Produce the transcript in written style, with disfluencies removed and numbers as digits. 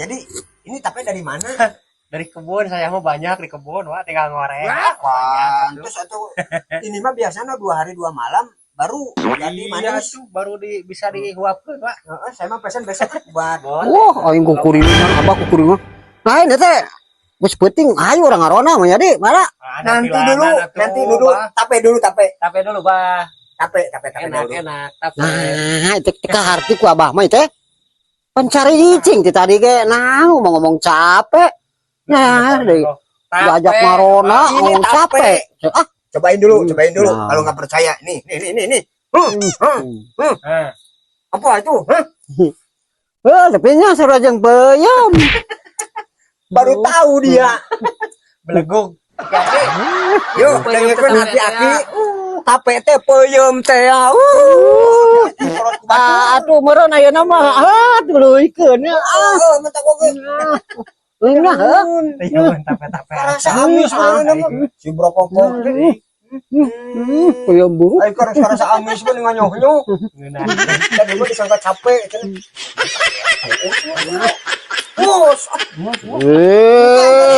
jadi ini tape dari mana? Dari kebun, saya mau banyak di kebun, wah tinggal ngorek. Wah, terus atau ini mah biasanya 2 hari 2 malam baru jadi manis. Tuh, baru bisa dihuapkeun, Pak. Heeh, saya mah pesen besok buat. Wah, aing kukuring mah, abah kukuring mah. Nah, ini teh geus penting ayo orang ngarona mah jadi, mana? Nanti dulu, tape dulu, Tape dulu, Bah. tape dulu. Enak, tape. Nah, itu kaharti ku abah mah teh. Pencari cicing ti tadi ge naon mau ngomong capek. Nah, deui diajak marona Ini ngomong capek. Ah, Cobain dulu. Nah. Kalau nggak percaya, nih. Nah, Apa itu? tapi nya sarajeng peuyeum. Baru tahu dia. belegug. Yuk, dengerin aki-aki. Tape teh peuyeum teh. Atuh meureun ayeuna mah duluikeun ya. Mentak oge. Nah, Tape-tape. Rasa amis mana mah. Si brokokok. peuyeum buruk. Ayo rasa amis mah nganyoh-nyoh. Ngeunah. Tadi mah disangka capek. Bos. Eh